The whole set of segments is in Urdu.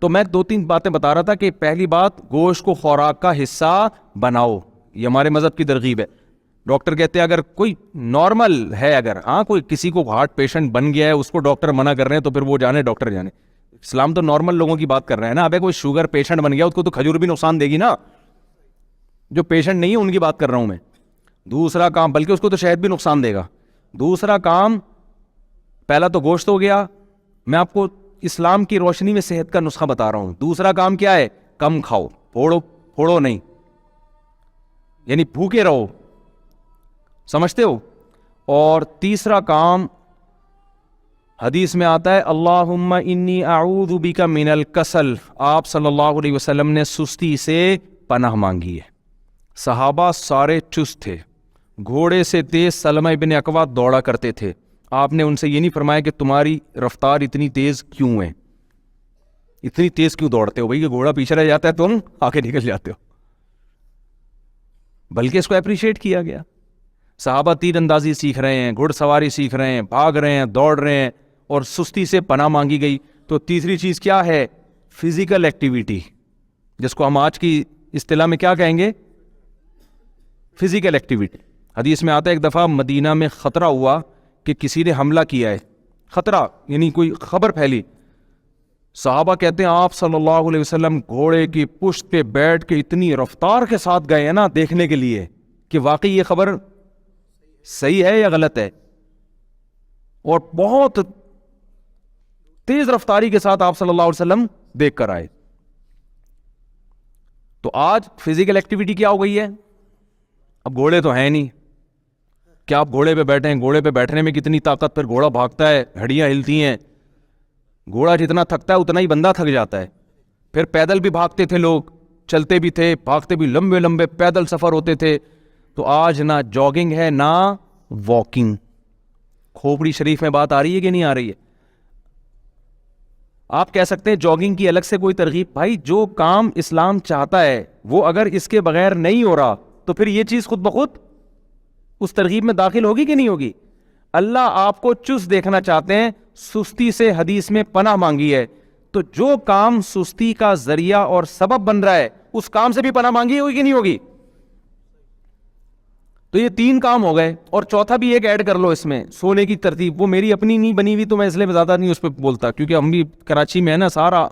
تو میں 2-3 باتیں بتا رہا تھا کہ پہلی بات، گوشت کو خوراک کا حصہ بناؤ، یہ ہمارے مذہب کی ترغیب ہے. ڈاکٹر کہتے ہیں اگر کوئی نارمل ہے، اگر کوئی کسی کو ہارٹ پیشنٹ بن گیا ہے، اس کو ڈاکٹر منع کر رہے ہیں تو پھر وہ جانے ڈاکٹر جانے. اسلام تو نارمل لوگوں کی بات کر رہے ہیں نا. ابے کوئی شوگر پیشنٹ بن گیا، اس کو تو کھجور بھی نقصان دے گی نا. جو پیشنٹ نہیں ہے ان کی بات کر رہا ہوں میں. دوسرا کام، بلکہ اس کو تو شہد بھی نقصان دے گا. دوسرا کام، پہلا تو گوشت ہو گیا، میں آپ کو اسلام کی روشنی میں صحت کا نسخہ بتا رہا ہوں. دوسرا کام کیا ہے؟ کم کھاؤ، پھوڑو نہیں، یعنی بھوکے رہو، سمجھتے ہو. اور تیسرا کام، حدیث میں آتا ہے اللہم انی اعوذ بک من الکسل. آپ صلی اللہ علیہ وسلم نے سستی سے پناہ مانگی ہے. صحابہ سارے چست تھے، گھوڑے سے تیز سلمہ ابن اکوع دوڑا کرتے تھے. آپ نے ان سے یہ نہیں فرمایا کہ تمہاری رفتار اتنی تیز کیوں ہے، اتنی تیز کیوں دوڑتے ہو بھائی، کہ گھوڑا پیچھے رہ جاتا ہے تم آگے نکل جاتے ہو. بلکہ اس کو اپریشیٹ کیا گیا. صحابہ تیر اندازی سیکھ رہے ہیں، گھڑ سواری سیکھ رہے ہیں، بھاگ رہے ہیں، دوڑ رہے ہیں، اور سستی سے پناہ مانگی گئی. تو تیسری چیز کیا ہے؟ فزیکل ایکٹیویٹی، جس کو ہم آج کی اصطلاح میں کیا کہیں گے؟ Physical activity. حدیث میں آتا ہے ایک دفعہ مدینہ میں خطرہ ہوا کہ کسی نے حملہ کیا ہے. خطرہ یعنی کوئی خبر پھیلی. صحابہ کہتے ہیں آپ صلی اللہ علیہ وسلم گھوڑے کی پشت پہ بیٹھ کے اتنی رفتار کے ساتھ گئے ہیں نا دیکھنے کے لیے کہ واقعی یہ خبر صحیح ہے یا غلط ہے. اور بہت تیز رفتاری کے ساتھ آپ صلی اللہ علیہ وسلم دیکھ کر آئے. تو آج فزیکل ایکٹیویٹی کیا ہو گئی ہے؟ اب گھوڑے تو ہیں نہیں، کیا آپ گھوڑے پہ بیٹھے ہیں؟ گھوڑے پہ بیٹھنے میں کتنی طاقت، پھر گھوڑا بھاگتا ہے، ہڈیاں ہلتی ہیں. گھوڑا جتنا تھکتا ہے اتنا ہی بندہ تھک جاتا ہے. پھر پیدل بھی بھاگتے تھے لوگ، چلتے بھی تھے، بھاگتے بھی، لمبے لمبے پیدل سفر ہوتے تھے. تو آج نہ جاگنگ ہے نہ واکنگ. کھوپڑی شریف میں بات آ رہی ہے کہ نہیں آ رہی ہے؟ آپ کہہ سکتے ہیں جاگنگ کی الگ سے کوئی ترغیب. بھائی جو کام اسلام چاہتا ہے وہ اگر اس کے بغیر نہیں ہو رہا تو پھر یہ چیز خود بخود اس ترغیب میں داخل ہوگی کہ نہیں ہوگی؟ اللہ آپ کو چست دیکھنا چاہتے ہیں. سستی سے حدیث میں پناہ مانگی ہے. تو جو کام سستی کا ذریعہ اور سبب بن رہا ہے اس کام سے بھی پناہ مانگی ہوگی کہ نہیں ہوگی؟ تو یہ 3 کام ہو گئے. اور چوتھا بھی ایک ایڈ کر لو اس میں، سونے کی ترتیب. وہ میری اپنی نہیں بنی ہوئی تو میں اس لیے زیادہ نہیں اس پہ بولتا، کیونکہ ہم بھی کراچی میں ہے نا، سارا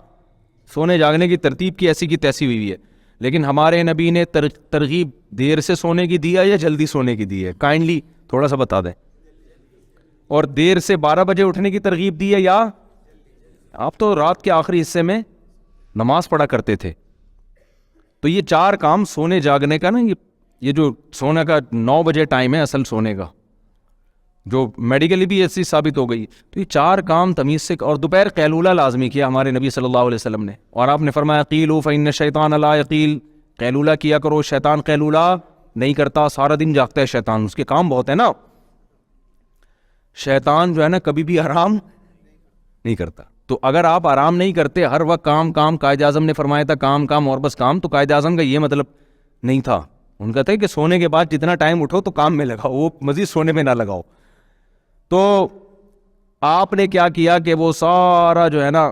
سونے جاگنے کی ترتیب کی ایسی کی تیسی ہوئی ہے. لیکن ہمارے نبی نے ترغیب دیر سے سونے کی دی ہے یا جلدی سونے کی دی ہے؟ کائنڈلی تھوڑا سا بتا دیں. اور دیر سے 12 بجے اٹھنے کی ترغیب دی ہے یا آپ تو رات کے آخری حصے میں نماز پڑھا کرتے تھے. تو یہ 4 کام سونے جاگنے کا نا، یہ جو سونے کا 9 بجے ٹائم ہے اصل سونے کا، جو میڈیکلی بھی ایسی ثابت ہو گئی. تو یہ 4 کام تمیز سے. اور دوپہر قیلولہ لازمی کیا ہمارے نبی صلی اللہ علیہ وسلم نے. اور آپ نے فرمایا قیلوا فإن الشیطان لا یقیل، قیلولہ کیا کرو، شیطان قیلولہ نہیں کرتا، سارا دن جاگتا ہے شیطان، اس کے کام بہت ہے نا. شیطان جو ہے نا کبھی بھی آرام نہیں کرتا. تو اگر آپ آرام نہیں کرتے، ہر وقت کام کام، قائد اعظم نے فرمایا تھا کام کام اور بس کام، تو قائد اعظم کا یہ مطلب نہیں تھا. ان کا تھا کہ سونے کے بعد جتنا ٹائم اٹھو تو کام میں لگاؤ، وہ مزید سونے میں نہ لگاؤ. تو آپ نے کیا کیا کہ وہ سارا جو ہے نا،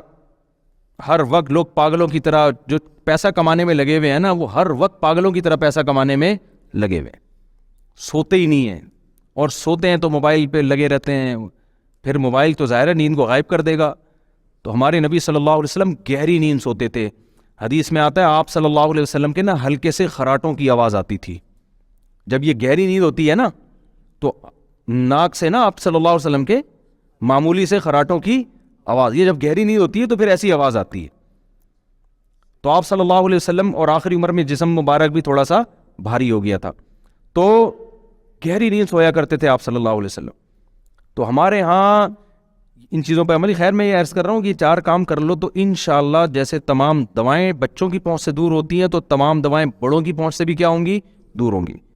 ہر وقت لوگ پاگلوں کی طرح جو پیسہ کمانے میں لگے ہوئے ہیں نا، وہ ہر وقت پاگلوں کی طرح پیسہ کمانے میں لگے ہوئے، سوتے ہی نہیں ہیں. اور سوتے ہیں تو موبائل پہ لگے رہتے ہیں. پھر موبائل تو ظاہر ہے نیند کو غائب کر دے گا. تو ہمارے نبی صلی اللہ علیہ وسلم گہری نیند سوتے تھے. حدیث میں آتا ہے آپ صلی اللہ علیہ وسلم کے نا ہلکے سے خراٹوں کی آواز آتی تھی. جب یہ گہری نیند ہوتی ہے نا تو ناک سے نا آپ صلی اللہ علیہ وسلم کے معمولی سے خراٹوں کی آواز، یہ جب گہری نیند ہوتی ہے تو پھر ایسی آواز آتی ہے. تو آپ صلی اللہ علیہ وسلم اور آخری عمر میں جسم مبارک بھی تھوڑا سا بھاری ہو گیا تھا، تو گہری نیند سویا کرتے تھے آپ صلی اللہ علیہ وسلم. تو ہمارے ہاں ان چیزوں پہ عملی. خیر میں یہ عرض کر رہا ہوں کہ 4 کام کر لو تو انشاءاللہ جیسے تمام دوائیں بچوں کی پہنچ سے دور ہوتی ہیں تو تمام دوائیں بڑوں کی پہنچ سے بھی کیا ہوں گی؟ دور ہوں گی.